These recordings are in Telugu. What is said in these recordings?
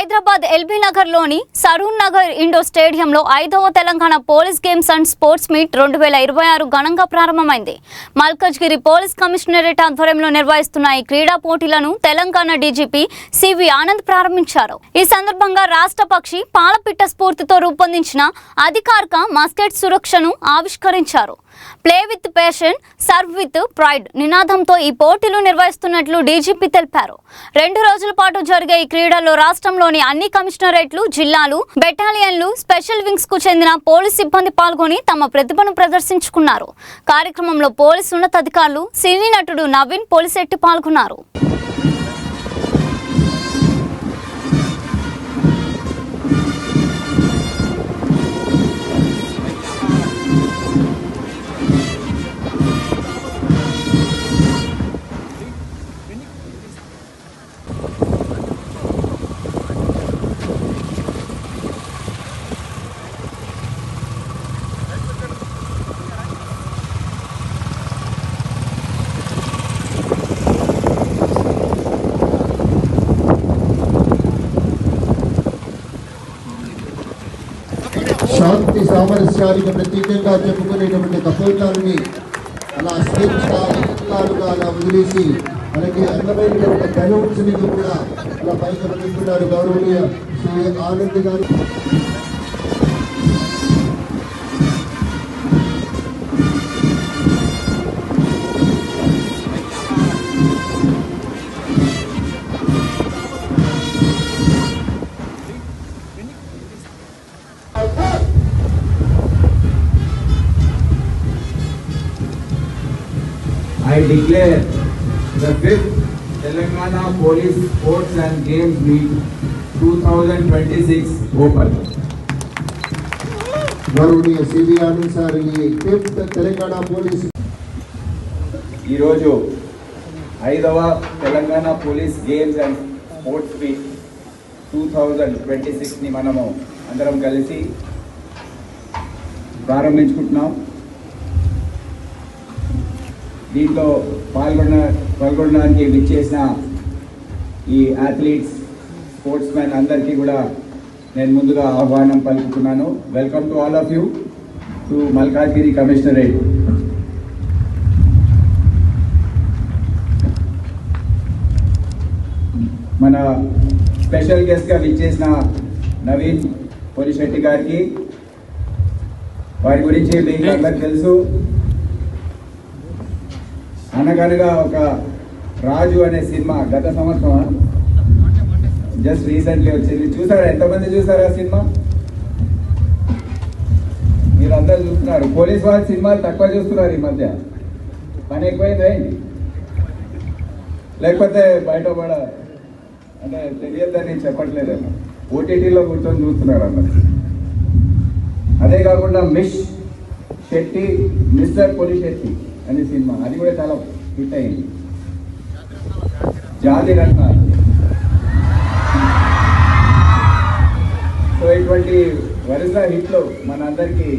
హైదరాబాద్ ఎల్బీ నగర్లోని సరూన్ నగర్ ఇండోర్ స్టేడియంలో 5వ Telangana police games and sports meet 2026 ఘనంగా ప్రారంభమైంది. మల్కాజ్గిరి పోలీస్ కమిషనరేట్ ఆధ్వర్యంలో నిర్వహిస్తున్న ఈ క్రీడా పోటీలను తెలంగాణ డీజీపీ సివి ఆనంద్ ప్రారంభించారు. ఈ సందర్భంగా రాష్ట్ర పక్షి పాలపిట్ట స్ఫూర్తితో రూపొందించిన అధికారిక మస్కెట్ సురక్షను ఆవిష్కరించారు. Play with passion, serve with pride నినాదంతో ఈ పోటీలు నిర్వహిస్తున్నట్లు డీజీపీ తెలిపారు. 2 రోజుల పాటు జరిగే ఈ క్రీడల్లో రాష్ట్రంలోని అన్ని కమిషనరేట్లు, జిల్లాలు, బెటాలియన్లు, స్పెషల్ వింగ్స్ కు చెందిన పోలీస్ సిబ్బంది పాల్గొని తమ ప్రతిభను ప్రదర్శించుకున్నారు. కార్యక్రమంలో పోలీసు ఉన్నతాధికారులు, సినీ నటుడు నవీన్ పోలిశెట్టి పాల్గొన్నారు. శాంతి సామరస్యానికి ప్రత్యేకంగా చెప్పుకునేటువంటి కపోతాలని అలా స్వేచ్ఛాలుగా అలా వదిలేసి మనకి అందమైనటువంటి బెలూన్స్ని కూడా అలా పైకి వదులుతున్నారు గౌరవనీయ శ్రీ ఆనంద్ గారు. I declare the 5th Telangana Police Sports and Games Meet 2026 open. గౌరవనీయ సివి ఆనంద్ సార్ ఈ 5th తెలంగాణ పోలీస్ ఈరోజు 5వ Telangana police games and sports meet 2026ని మనము అందరం కలిసి ప్రారంభించుకుంటున్నాం. దీంట్లో పాల్గొనడానికి విచ్చేసిన ఈ అథ్లీట్స్, స్పోర్ట్స్ మెన్ అందరికీ కూడా నేను ముందుగా ఆహ్వానం పలుకుతున్నాను. Welcome to all of you to Malkajgiri commissionerate. మన స్పెషల్ గెస్ట్గా విచ్చేసిన నవీన్ పోలిశెట్టి గారికి, వారి గురించి మీకు అందరికి తెలుసు. అనగనగా ఒక రాజు అనే సినిమా గత సంవత్సరం జస్ట్ రీసెంట్లీ వచ్చింది. చూసారా? ఎంతమంది చూసారా సినిమా? మీరందరూ చూస్తున్నారు. పోలీస్ వాళ్ళ సినిమాలు తక్కువ చూస్తున్నారు ఈ మధ్య. పని ఎక్కువైంది లేకపోతే బయట అంటే తెలియద్దని చెప్పట్లేదేమో, ఓటీటీలో కూర్చొని చూస్తున్నారు అందరు. అదే కాకుండా మిస్టర్ పోలిశెట్టి అనే సినిమా, అది కూడా చాలా హిట్ అయింది. జాతి రత్నాలు. సో ఇటువంటి వరుస హిట్లు మనందరికీ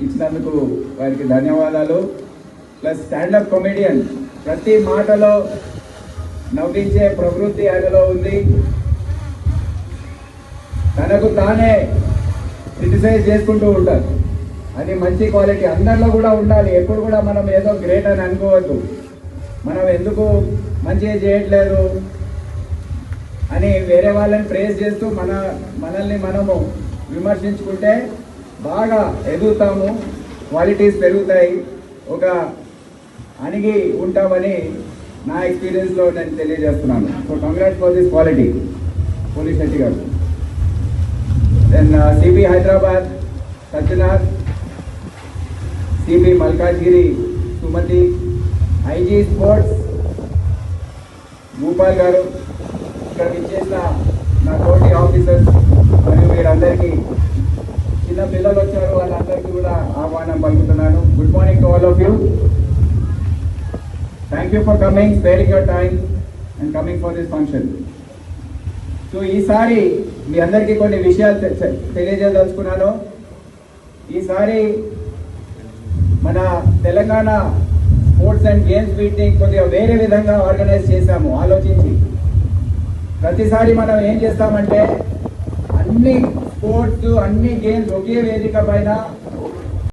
ఇచ్చినందుకు వారికి ధన్యవాదాలు. ప్లస్ స్టాండప్ కామెడియన్, ప్రతి మాటలో నవ్వించే ప్రవృత్తి ఆయనలో ఉంది. తనకు తానే క్రిటిసైజ్ చేసుకుంటూ ఉంటారు. అది మంచి క్వాలిటీ, అందరిలో కూడా ఉండాలి. ఎప్పుడు కూడా మనం ఏదో గ్రేట్ అని అనుకోవద్దు. మనం ఎందుకు మంచిగా చేయట్లేదు అని వేరే వాళ్ళని ప్రేజ్ చేస్తూ మనల్ని మనము విమర్శించుకుంటే బాగా ఎదుగుతాము, క్వాలిటీస్ పెరుగుతాయి, ఒక అణిగి ఉంటామని నా ఎక్స్పీరియన్స్లో నేను తెలియజేస్తున్నాను. So congrats for this quality Polishetty garu. Then CP Hyderabad Satyanath, CP Malkajgiri Sumathi, IG sports Bhupal garu, ఇక్కడ ఇచ్చేసిన నా తోటి ఆఫీసర్స్ మరియు మీరందరికీ, చిన్న పిల్లలు వచ్చారు వాళ్ళందరికీ కూడా ఆహ్వానం పలుకుతున్నాను. Good morning to all of you. Thank you for coming, sparing your time and coming for this function. So ఈసారి మీ అందరికీ కొన్ని విషయాలు తెలియజేయదలుచుకున్నాను. ఈసారి మన తెలంగాణ స్పోర్ట్స్ అండ్ గేమ్స్ మీట్ని కొద్దిగా వేరే విధంగా ఆర్గనైజ్ చేశాము ఆలోచించి. ప్రతిసారి మనం ఏం చేస్తామంటే అన్ని స్పోర్ట్స్ అన్ని గేమ్స్ ఒకే వేదిక పైన